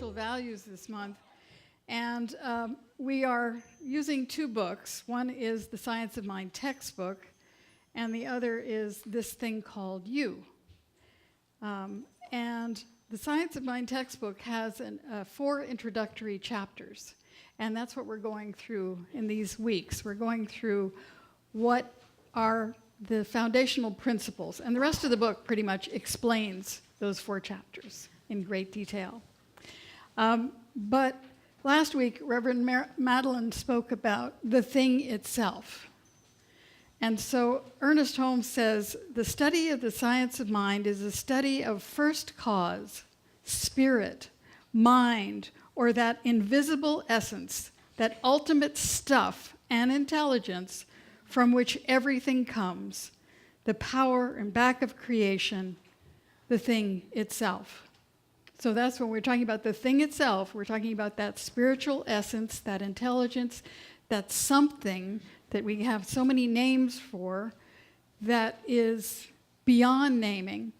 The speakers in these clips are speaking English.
spiritual values this month. And we are using two books. One is the Science of Mind textbook, and the other is this thing called You. And the Science of Mind textbook has 4 introductory chapters, and that's what we're going through in these weeks. We're going through what are the foundational principles, and the rest of the book pretty much explains those 4 chapters in great detail. But last week, Reverend Madeline spoke about the thing itself. And so Ernest Holmes says, the study of the science of mind is a study of first cause, spirit, mind, or that invisible essence, that ultimate stuff and intelligence from which everything comes, the power and back of creation, the thing itself. So that's when we're talking about the thing itself, we're talking about that spiritual essence, that intelligence, that something that we have so many names for that is beyond naming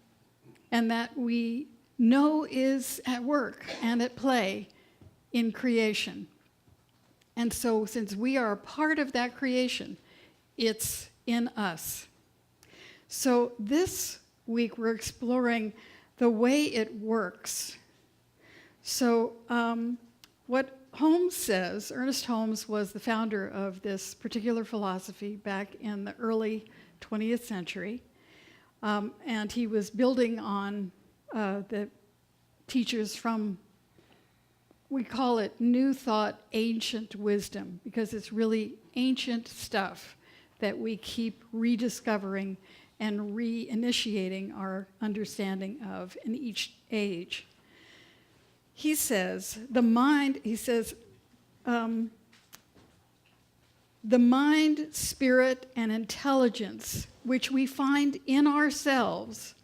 and that we know is at work and at play in creation. And so since we are a part of that creation, it's in us. So this week we're exploring the way it works. So what Holmes says, Ernest Holmes was the founder of this particular philosophy back in the early 20th century, and he was building on the teachers from, we call it New Thought, Ancient Wisdom, because it's really ancient stuff that we keep rediscovering and reinitiating our understanding of in each age. He says, the mind, the mind, spirit, and intelligence, which we find in ourselves,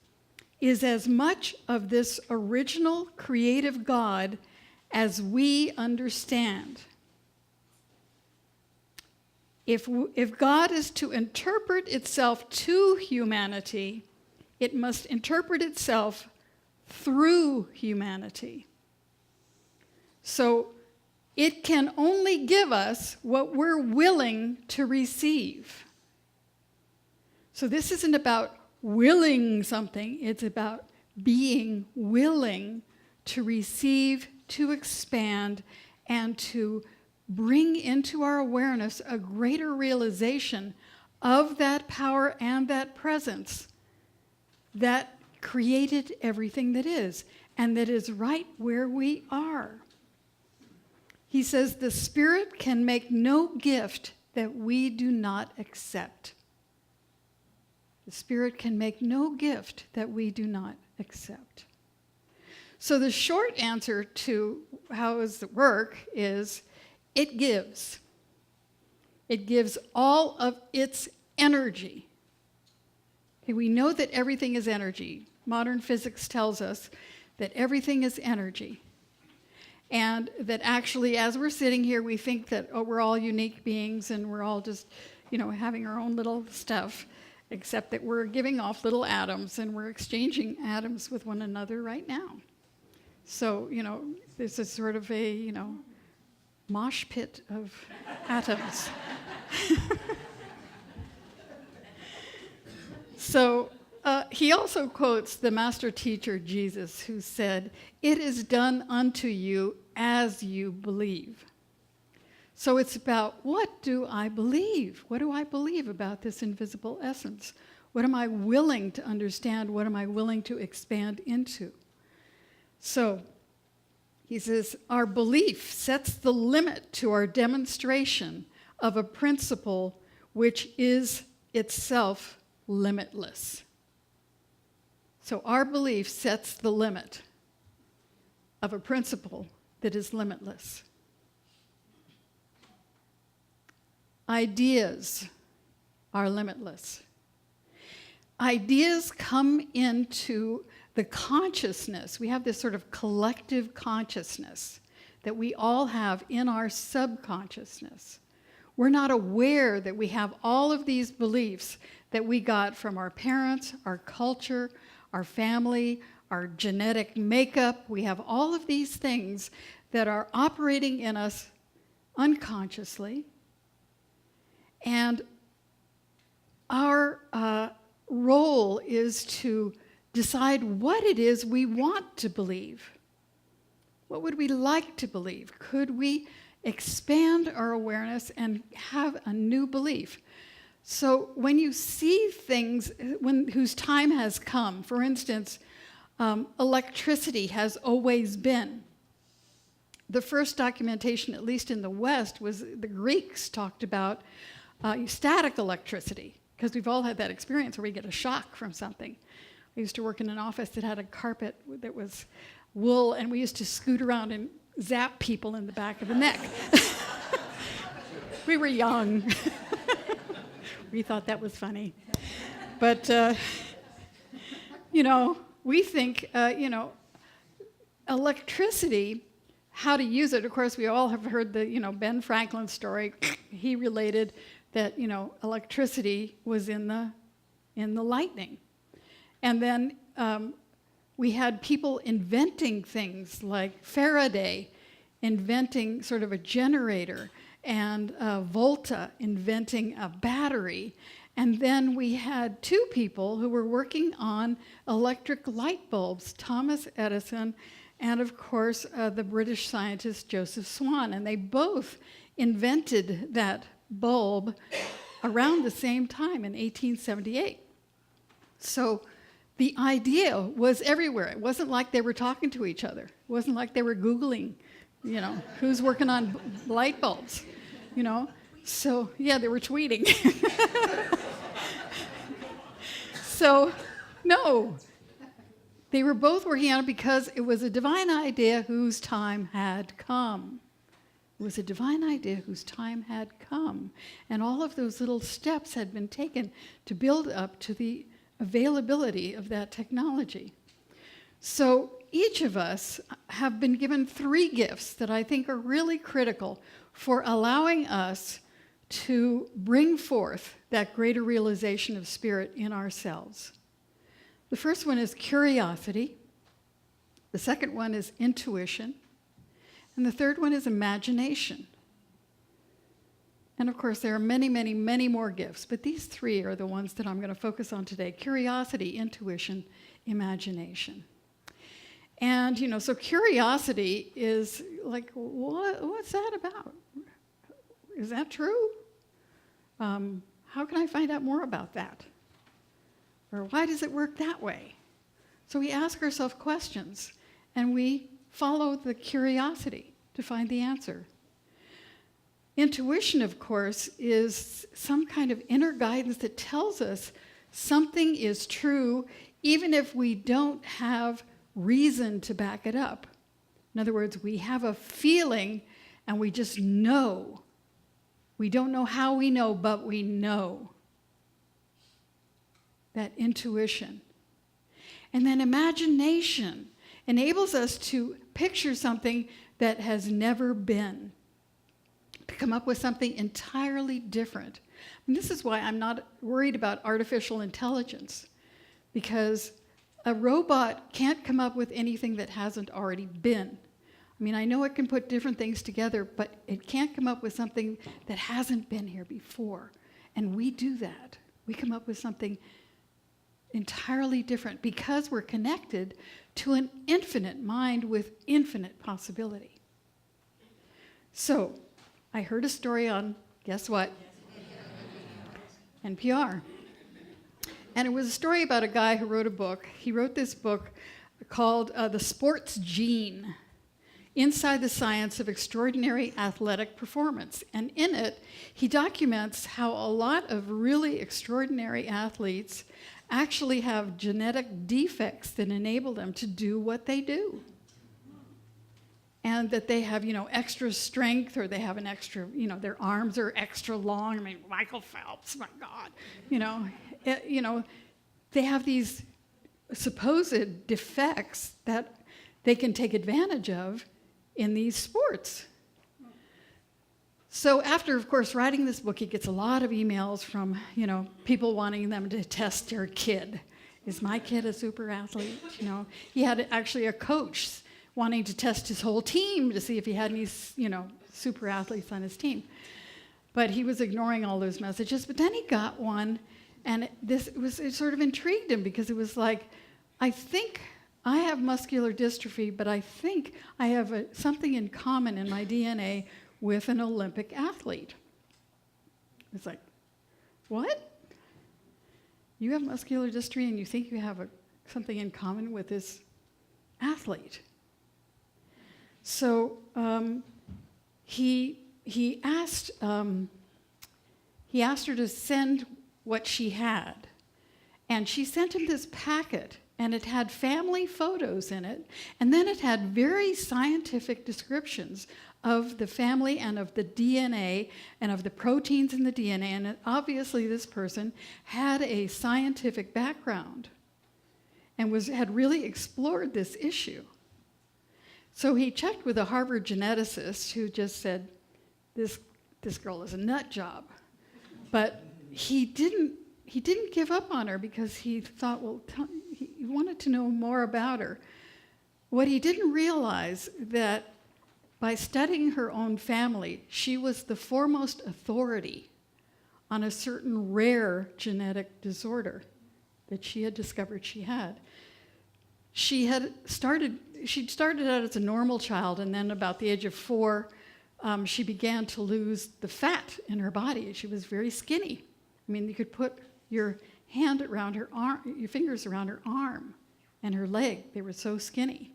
is as much of this original creative God as we understand. If God is to interpret itself to humanity, it must interpret itself through humanity. So it can only give us what we're willing to receive. So this isn't about willing something, it's about being willing to receive, to expand, and to bring into our awareness a greater realization of that power and that presence that created everything that is, and that is right where we are. He says, the Spirit can make no gift that we do not accept. The Spirit can make no gift that we do not accept. So the short answer to how does it work is it gives. It gives all of its energy. Okay, we know that everything is energy. Modern physics tells us that everything is energy. And that actually, as we're sitting here, we think that, oh, we're all unique beings and we're all just, having our own little stuff, except that we're giving off little atoms and we're exchanging atoms with one another right now. So, this is sort of a, mosh pit of atoms. So he also quotes the master teacher Jesus, who said, "It is done unto you as you believe." So it's about, what do I believe? What do I believe about this invisible essence? What am I willing to understand? What am I willing to expand into? So he says, our belief sets the limit to our demonstration of a principle which is itself limitless. So our belief sets the limit of a principle that is limitless. Ideas are limitless. Ideas come into the consciousness. We have this sort of collective consciousness that we all have in our subconsciousness. We're not aware that we have all of these beliefs that we got from our parents, our culture, our family, our genetic makeup. We have all of these things that are operating in us unconsciously. And our role is to decide what it is we want to believe. What would we like to believe? Could we expand our awareness and have a new belief? So when you see things whose time has come, for instance, electricity has always been. The first documentation, at least in the West, was the Greeks talked about static electricity, because we've all had that experience where we get a shock from something. I used to work in an office that had a carpet that was wool, and we used to scoot around and zap people in the back of the neck. We were young. We thought that was funny. But, we think, electricity, how to use it. Of course, we all have heard the, Ben Franklin's story. He related that, electricity was in the lightning. And then we had people inventing things like Faraday inventing sort of a generator, and Volta inventing a battery. And then we had two people who were working on electric light bulbs, Thomas Edison and, of course, the British scientist Joseph Swan. And they both invented that bulb around the same time in 1878. So the idea was everywhere. It wasn't like they were talking to each other. It wasn't like they were Googling, who's working on light bulbs, So, yeah, they were tweeting. So, no. They were both working on it because it was a divine idea whose time had come. It was a divine idea whose time had come. And all of those little steps had been taken to build up to the availability of that technology. So each of us have been given 3 gifts that I think are really critical for allowing us to bring forth that greater realization of spirit in ourselves. The first one is curiosity. The second one is intuition. And the third one is imagination. And of course, there are many, many, many more gifts, but these 3 are the ones that I'm going to focus on today: curiosity, intuition, imagination. And, so curiosity is like, what's that about? Is that true? How can I find out more about that? Or why does it work that way? So we ask ourselves questions, and we follow the curiosity to find the answer. Intuition, of course, is some kind of inner guidance that tells us something is true, even if we don't have reason to back it up. In other words, we have a feeling, and we just know. We don't know how we know, but we know. That intuition. And then imagination enables us to picture something that has never been, to come up with something entirely different. And this is why I'm not worried about artificial intelligence, because a robot can't come up with anything that hasn't already been. I mean, I know it can put different things together, but it can't come up with something that hasn't been here before. And we do that. We come up with something entirely different because we're connected to an infinite mind with infinite possibility. So, I heard a story on, guess what? NPR. And it was a story about a guy who wrote a book. He wrote this book called The Sports Gene: Inside the Science of Extraordinary Athletic Performance. And in it, he documents how a lot of really extraordinary athletes actually have genetic defects that enable them to do what they do. And that they have, extra strength, or they have an extra, their arms are extra long. I mean, Michael Phelps, my God. They have these supposed defects that they can take advantage of in these sports. So after, of course, writing this book, he gets a lot of emails from, people wanting them to test their kid. Is my kid a super athlete? He had actually a coach wanting to test his whole team to see if he had any, super athletes on his team. But he was ignoring all those messages. But then he got one, and it sort of intrigued him because it was like, I think I have muscular dystrophy, but I think I have something in common in my DNA with an Olympic athlete. It's like, what? You have muscular dystrophy and you think you have something in common with this athlete? So he asked her to send what she had, and she sent him this packet, and it had family photos in it, and then it had very scientific descriptions of the family and of the DNA and of the proteins in the DNA, and obviously this person had a scientific background and had really explored this issue. So he checked with a Harvard geneticist who just said, this girl is a nut job. But he didn't give up on her because he thought, he wanted to know more about her. What he didn't realize that by studying her own family, she was the foremost authority on a certain rare genetic disorder that she had discovered she had. She'd started out as a normal child, and then about the age of 4, she began to lose the fat in her body. She was very skinny. I mean, you could put your hand around her arm, your fingers around her arm and her leg. They were so skinny.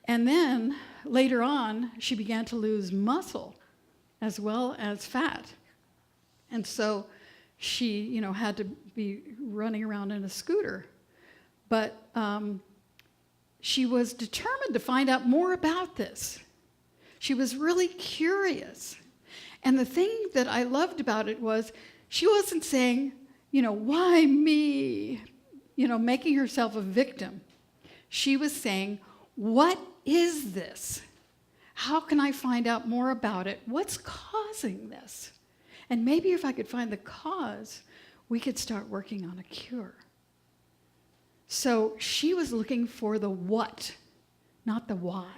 And then later on, she began to lose muscle as well as fat. And so she, had to be running around in a scooter. But she was determined to find out more about this. She was really curious. And the thing that I loved about it was she wasn't saying, why me? Making herself a victim. She was saying, what is this? How can I find out more about it? What's causing this? And maybe if I could find the cause, we could start working on a cure. So she was looking for the what, not the why.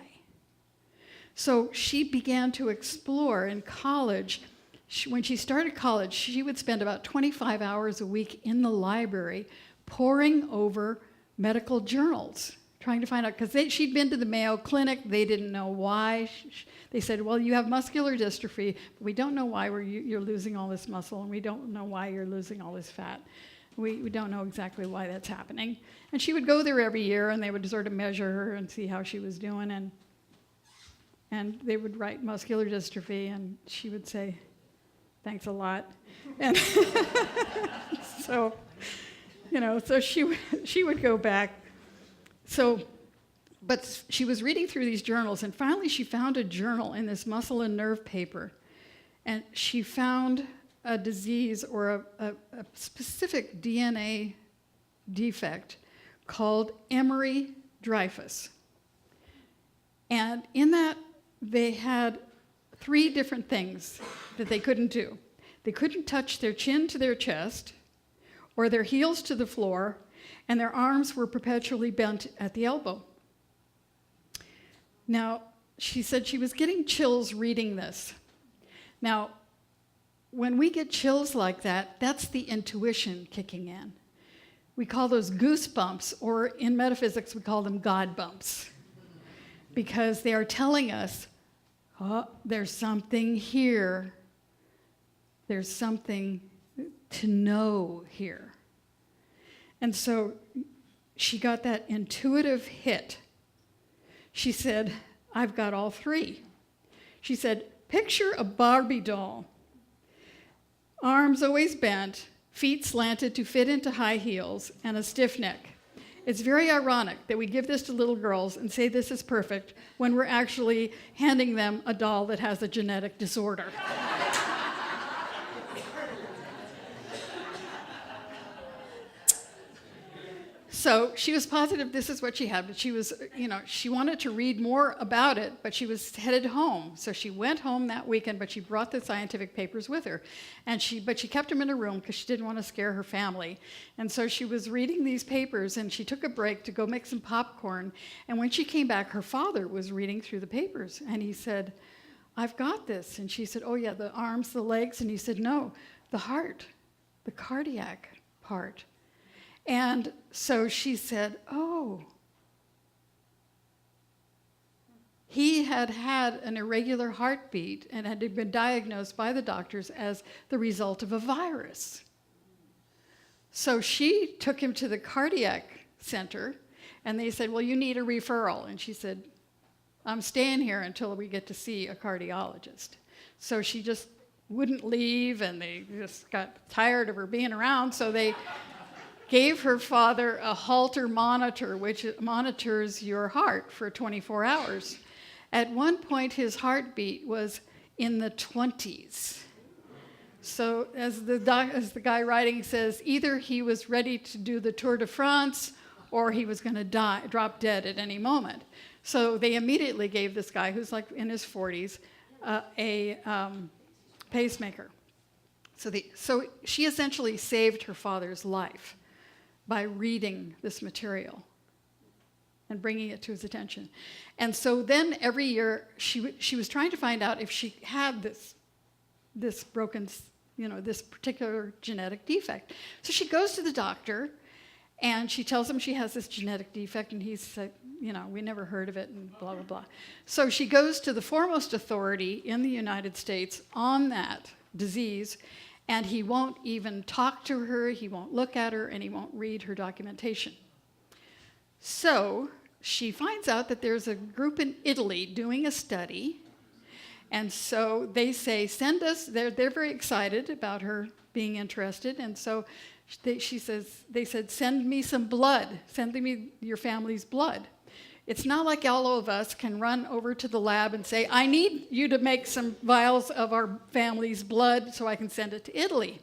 So she began to explore in college. When she started college, she would spend about 25 hours a week in the library poring over medical journals, trying to find out, because she'd been to the Mayo Clinic. They didn't know why. They said, well, you have muscular dystrophy, but we don't know why you're losing all this muscle, and we don't know why you're losing all this fat. We don't know exactly why that's happening. And she would go there every year, and they would sort of measure her and see how she was doing, and they would write muscular dystrophy, and she would say, thanks a lot. And so she would go back. But she was reading through these journals, and finally she found a journal in this muscle and nerve paper, and she found a disease or a specific DNA defect called Emery-Dreifuss. And in that, they had 3 different things that they couldn't do. They couldn't touch their chin to their chest, or their heels to the floor, and their arms were perpetually bent at the elbow. Now, she said she was getting chills reading this. Now, when we get chills like that, that's the intuition kicking in. We call those goosebumps, or in metaphysics, we call them God bumps, because they are telling us, oh, there's something here. There's something to know here. And so she got that intuitive hit. She said, I've got all 3. She said, picture a Barbie doll. Arms always bent, feet slanted to fit into high heels, and a stiff neck. It's very ironic that we give this to little girls and say this is perfect when we're actually handing them a doll that has a genetic disorder. So she was positive this is what she had, but she was, she wanted to read more about it, but she was headed home. So she went home that weekend, but she brought the scientific papers with her. But she kept them in her room because she didn't want to scare her family. And so she was reading these papers, and she took a break to go make some popcorn. And when she came back, her father was reading through the papers, and he said, "I've got this." And she said, "Oh yeah, the arms, the legs." And he said, "No, the heart, the cardiac part." And so she said, "Oh." He had had an irregular heartbeat and had been diagnosed by the doctors as the result of a virus. So she took him to the cardiac center, and they said, "Well, you need a referral." And she said, "I'm staying here until we get to see a cardiologist." So she just wouldn't leave, and they just got tired of her being around, so they gave her father a Holter monitor, which monitors your heart for 24 hours. At one point, his heartbeat was in the 20s. So as the guy writing says, either he was ready to do the Tour de France or he was going to drop dead at any moment. So they immediately gave this guy, who's like in his 40s, a pacemaker. So she essentially saved her father's life by reading this material and bringing it to his attention. And so then every year she was trying to find out if she had this broken, this particular genetic defect. So she goes to the doctor and she tells him she has this genetic defect, and he's like, "We never heard of it," and blah, blah, blah. So she goes to the foremost authority in the United States on that disease, and he won't even talk to her, he won't look at her, and he won't read her documentation. So she finds out that there's a group in Italy doing a study, and so they say, "Send us," they're very excited about her being interested, and so they said, "Send me some blood, send me your family's blood." It's not like all of us can run over to the lab and say, "I need you to make some vials of our family's blood so I can send it to Italy."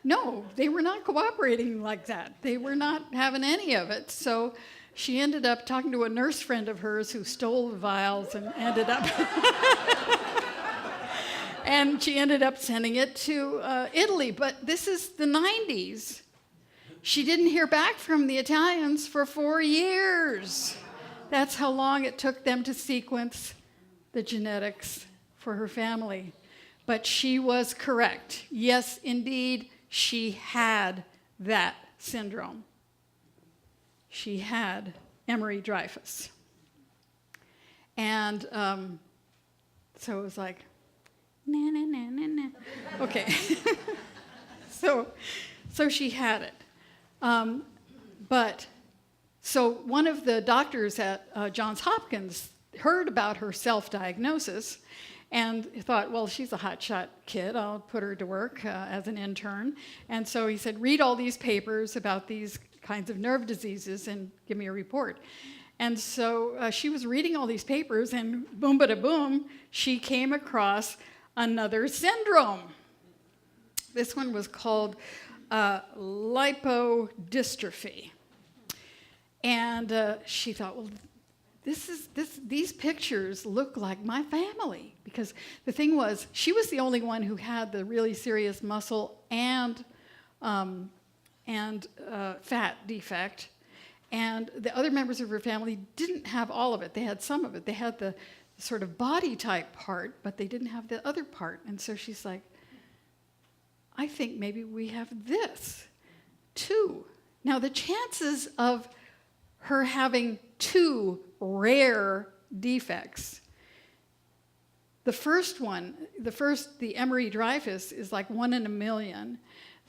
No, they were not cooperating like that. They were not having any of it. So she ended up talking to a nurse friend of hers who stole the vials and ended up and she ended up sending it to Italy. But this is the 90s. She didn't hear back from the Italians for 4 years. That's how long it took them to sequence the genetics for her family. But she was correct. Yes, indeed, she had that syndrome. She had Emery-Dreifuss. And so it was like, na, na, na, na, na. Okay. So she had it. So one of the doctors at Johns Hopkins heard about her self-diagnosis and thought, well, she's a hotshot kid. I'll put her to work as an intern. And so he said, read all these papers about these kinds of nerve diseases and give me a report. And so she was reading all these papers, and boom, bada boom, she came across another syndrome. This one was called lipodystrophy. And she thought, well, these pictures look like my family. Because the thing was, she was the only one who had the really serious muscle and fat defect. And the other members of her family didn't have all of it. They had some of it. They had the sort of body type part, but they didn't have the other part. And so she's like, I think maybe we have this too. Now, the chances of her having two rare defects, the Emery-Dreifuss is like 1 in a million.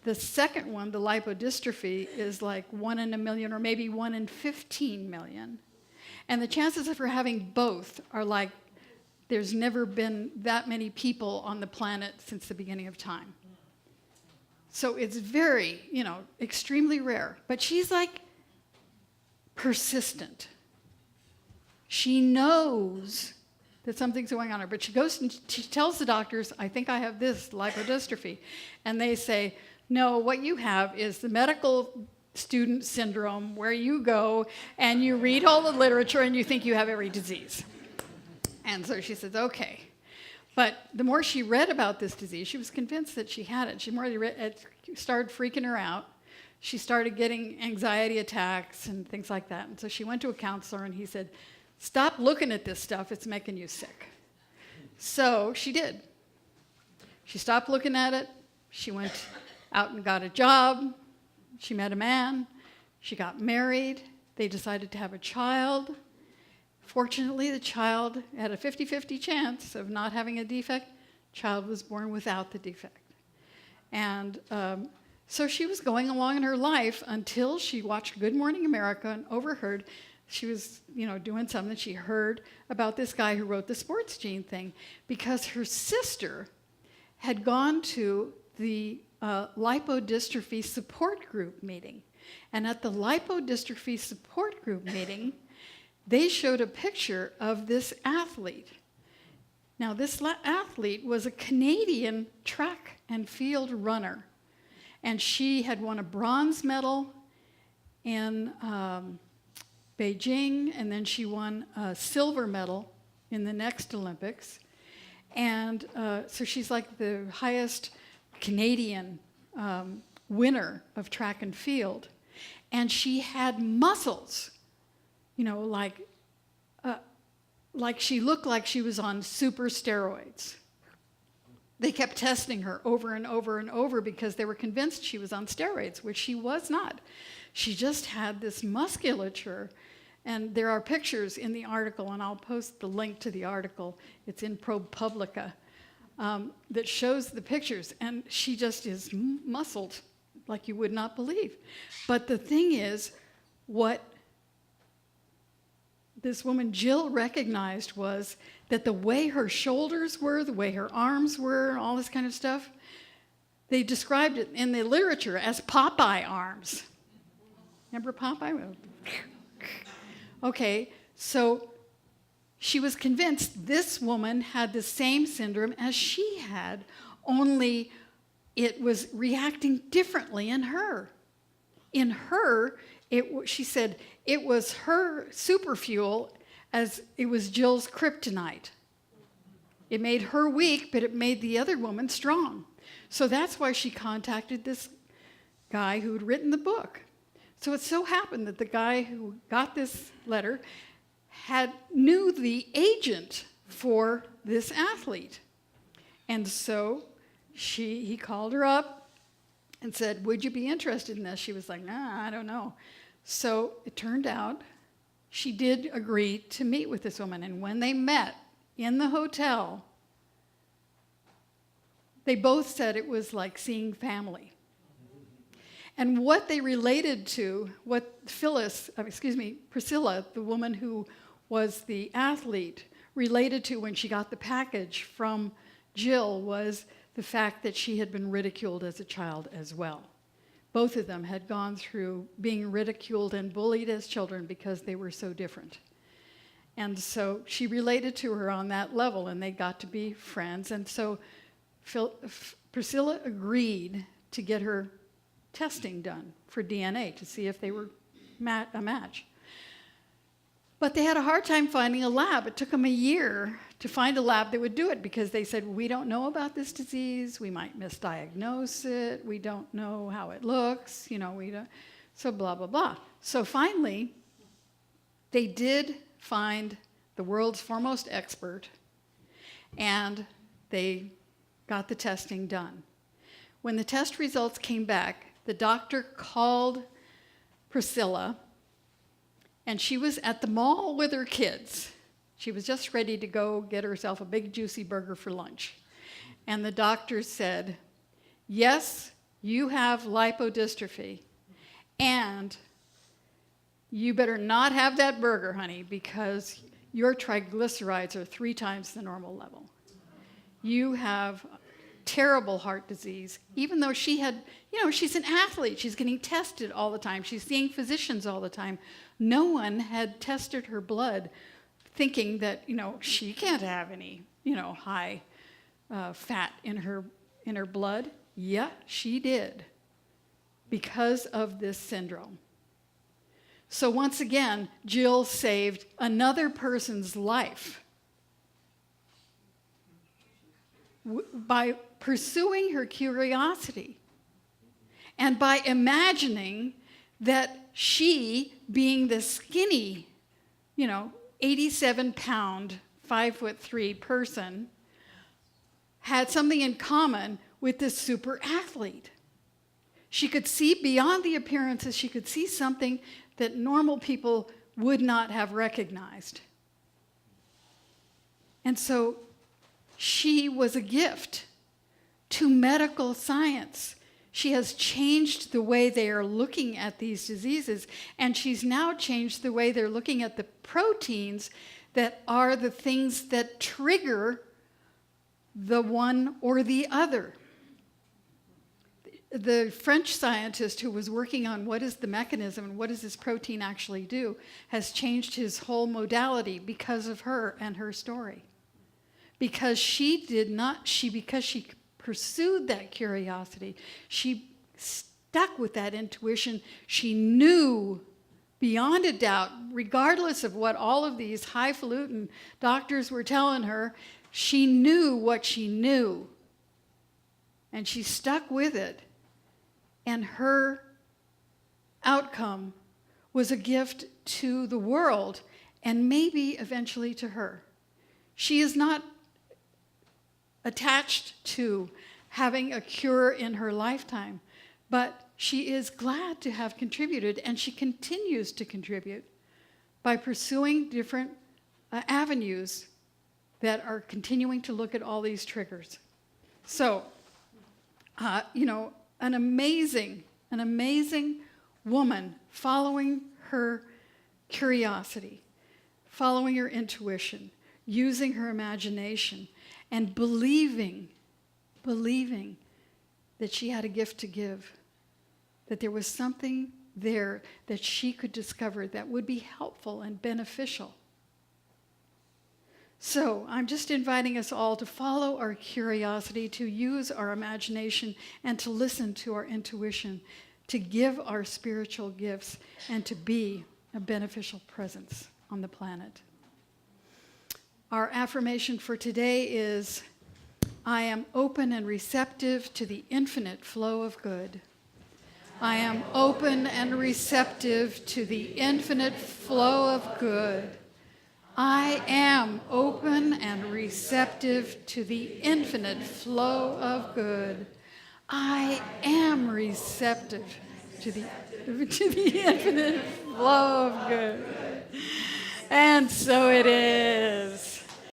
The second one, the lipodystrophy, is like 1 in a million or maybe 1 in 15 million. And the chances of her having both are like there's never been that many people on the planet since the beginning of time. So it's very, extremely rare. But she's like persistent. She knows that something's going on her, but she goes and she tells the doctors, I think I have this lipodystrophy. And they say, no, what you have is the medical student syndrome where you go and you read all the literature and you think you have every disease. And so she says, okay. But the more she read about this disease, she was convinced that she had it. It started freaking her out. She started getting anxiety attacks and things like that. And so she went to a counselor and he said, stop looking at this stuff, it's making you sick. So she did. She stopped looking at it. She went out and got a job. She met a man. She got married. They decided to have a child. Fortunately, the child had a 50-50 chance of not having a defect. Child was born without the defect. And so she was going along in her life until she watched Good Morning America and overheard. She was, doing something. She heard about this guy who wrote the sports gene thing because her sister had gone to the lipodystrophy support group meeting. And at the lipodystrophy support group meeting, they showed a picture of this athlete. Now, this athlete was a Canadian track and field runner. And she had won a bronze medal in Beijing, and then she won a silver medal in the next Olympics. And so she's like the highest Canadian winner of track and field. And she had muscles, like she looked like she was on super steroids. They kept testing her over and over and over because they were convinced she was on steroids, which she was not. She just had this musculature. And there are pictures in the article, and I'll post the link to the article. It's in ProPublica, that shows the pictures. And she just is muscled like you would not believe. But the thing is, what this woman Jill recognized was that the way her shoulders were, the way her arms were, all this kind of stuff, they described it in the literature as Popeye arms. Remember Popeye? Okay, so she was convinced this woman had the same syndrome as she had, only it was reacting differently in her. In her, she said it was her super fuel as it was Jill's kryptonite. It made her weak, but it made the other woman strong. So that's why she contacted this guy who had written the book. So it so happened that the guy who got this letter knew the agent for this athlete. And so he called her up and said, would you be interested in this? She was like, nah, I don't know. So it turned out she did agree to meet with this woman. And when they met in the hotel, they both said it was like seeing family. And what they related to, what Priscilla, the woman who was the athlete, related to when she got the package from Jill was the fact that she had been ridiculed as a child as well. Both of them had gone through being ridiculed and bullied as children because they were so different. And so she related to her on that level, and they got to be friends. And so Priscilla agreed to get her testing done for DNA to see if they were a match. But they had a hard time finding a lab. It took them a year to find a lab that would do it because they said, we don't know about this disease. We might misdiagnose it. We don't know how it looks. We don't. So blah, blah, blah. So finally, they did find the world's foremost expert, and they got the testing done. When the test results came back, the doctor called Priscilla, and she was at the mall with her kids. She was just ready to go get herself a big juicy burger for lunch. And the doctor said, yes, you have lipodystrophy, and you better not have that burger, honey, because your triglycerides are 3 times the normal level. You have terrible heart disease, even though she had, she's an athlete. She's getting tested all the time. She's seeing physicians all the time. No one had tested her blood thinking that, she can't have any, high fat in her blood. Yeah, she did. because of this syndrome. So once again, Jill saved another person's life by pursuing her curiosity and by imagining that she, being the skinny, 87-pound, 5'3" person, had something in common with this super athlete. She could see beyond the appearances. She could see something that normal people would not have recognized. And so she was a gift to medical science. She has changed the way they are looking at these diseases, and she's now changed the way they're looking at the proteins that are the things that trigger the one or the other. The French scientist who was working on what is the mechanism and what does this protein actually do has changed his whole modality because of her and her story. Because she pursued that curiosity, she stuck with that intuition. She knew beyond a doubt, regardless of what all of these highfalutin doctors were telling her, she knew what she knew. And she stuck with it. And her outcome was a gift to the world and maybe eventually to her. She is not attached to having a cure in her lifetime, but she is glad to have contributed, and she continues to contribute by pursuing different avenues that are continuing to look at all these triggers. So, an amazing woman following her curiosity, following her intuition, using her imagination, and believing that she had a gift to give, that there was something there that she could discover that would be helpful and beneficial. So I'm just inviting us all to follow our curiosity, to use our imagination, and to listen to our intuition, to give our spiritual gifts, and to be a beneficial presence on the planet. Our affirmation for today is, I am open and receptive to the infinite flow of good. I am open and receptive to the infinite flow of good. I am open and receptive to the infinite flow of good. I am receptive to the infinite flow of good. And so it is.